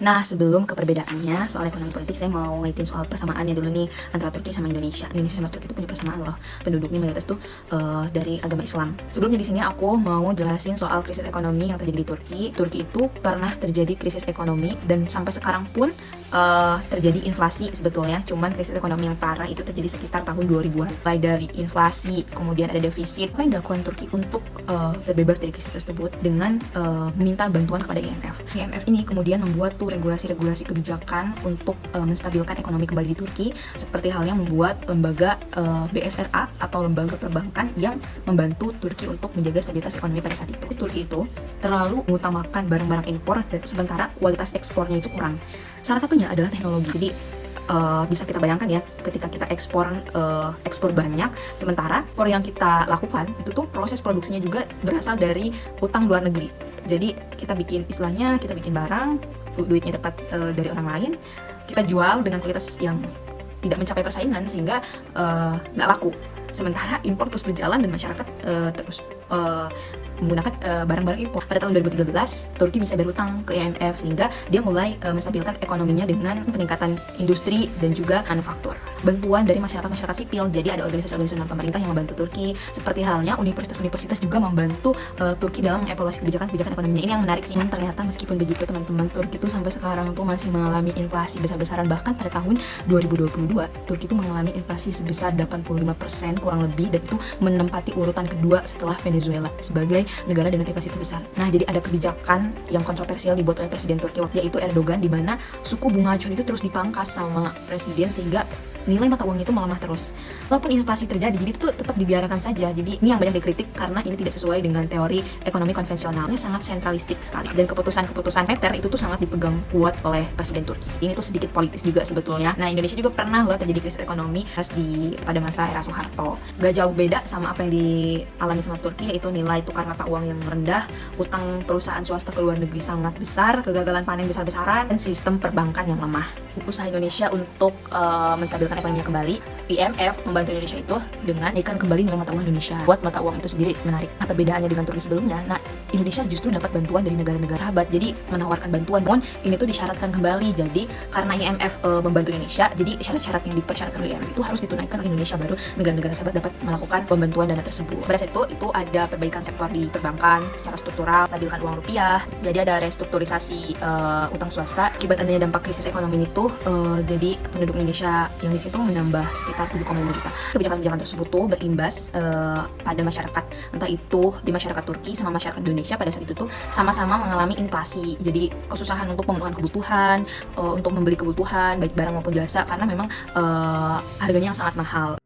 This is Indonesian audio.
Nah, sebelum ke perbedaannya soal ekonomi politik, saya mau ngaitin soal persamaannya dulu nih antara Turki sama Indonesia. Indonesia sama Turki itu punya persamaan loh. Penduduknya mayoritas tuh dari agama Islam. Sebelumnya di sini aku mau jelasin soal krisis ekonomi yang terjadi di Turki. Turki itu pernah terjadi krisis ekonomi dan sampai sekarang pun terjadi inflasi sebetulnya. Cuman krisis ekonomi yang parah itu terjadi sekitar tahun 2000-an. Mulai dari inflasi, kemudian ada defisit. Apa yang dilakukan Turki untuk terbebas dari krisis tersebut dengan meminta bantuan kepada IMF. IMF ini kemudian membuat tuh regulasi-regulasi kebijakan untuk menstabilkan ekonomi kembali di Turki, seperti halnya membuat lembaga BSRA atau lembaga perbankan yang membantu Turki untuk menjaga stabilitas ekonomi pada saat itu. Turki itu terlalu mengutamakan barang-barang impor dan sementara kualitas ekspornya itu kurang. Salah satunya adalah teknologi. Jadi bisa kita bayangkan ya, ketika kita ekspor banyak, sementara ekspor yang kita lakukan itu tuh proses produksinya juga berasal dari utang luar negeri. Jadi kita bikin barang, duitnya dapat dari orang lain, kita jual dengan kualitas yang tidak mencapai persaingan sehingga nggak laku. Sementara impor terus berjalan dan masyarakat terus menggunakan barang-barang impor. Pada tahun 2013, Turki bisa berutang ke IMF sehingga dia mulai menstabilkan ekonominya dengan peningkatan industri dan juga manufaktur. Bantuan dari masyarakat sipil, jadi ada organisasi-organisasi non-pemerintah yang membantu Turki, seperti halnya universitas-universitas juga membantu Turki dalam mengevaluasi kebijakan-kebijakan ekonominya. Ini yang menarik sih. Ternyata meskipun begitu teman-teman, Turki itu sampai sekarang tuh masih mengalami inflasi besar-besaran. Bahkan pada tahun 2022, Turki itu mengalami inflasi sebesar 85% kurang lebih, dan itu menempati urutan kedua setelah Venezuela sebagai negara dengan inflasi terbesar. Nah, jadi ada kebijakan yang kontroversial dibuat oleh Presiden Turki, yaitu Erdogan, di mana suku bunga acuan itu terus dipangkas sama presiden sehingga nilai mata uang itu melemah terus. Walaupun inflasi terjadi, jadi itu tetap dibiarkan saja. Jadi ini yang banyak dikritik karena ini tidak sesuai dengan teori ekonomi konvensional. Ini sangat sentralistik sekali, dan keputusan-keputusan moneter itu tuh sangat dipegang kuat oleh Presiden Turki. Ini tuh sedikit politis juga sebetulnya. Nah, Indonesia juga pernah loh terjadi krisis ekonomi pada masa era Soeharto. Gak jauh beda sama apa yang dialami sama Turki, yaitu nilai tukar mata uang yang rendah, utang perusahaan swasta ke luar negeri sangat besar, kegagalan panen besar-besaran, dan sistem perbankan yang lemah. Usaha Indonesia untuk menstabilkan ekonominya kembali, IMF membantu Indonesia itu dengan naikkan kembali nilai mata uang Indonesia. Buat mata uang itu sendiri menarik. Apa bedanya dengan Turki sebelumnya? Nah, Indonesia justru dapat bantuan dari negara-negara sahabat. Jadi menawarkan bantuan, pun ini tuh disyaratkan kembali. Jadi karena IMF membantu Indonesia, jadi syarat-syarat yang dipersyaratkan oleh IMF itu harus ditunaikan oleh Indonesia, baru negara-negara sahabat dapat melakukan pembantuan dana tersebut. Pada saat itu ada perbaikan sektor di perbankan secara struktural, stabilkan uang rupiah. Jadi ada restrukturisasi utang swasta. Akibat adanya dampak krisis ekonomi itu, jadi penduduk Indonesia yang di situ menambah sekitar 7,5 juta. Kebijakan-kebijakan tersebut tuh berimbas pada masyarakat, entah itu di masyarakat Turki sama masyarakat Indonesia pada saat itu tuh sama-sama mengalami inflasi. Jadi kesusahan untuk pemenuhan kebutuhan, untuk membeli kebutuhan baik barang maupun jasa, karena memang harganya yang sangat mahal.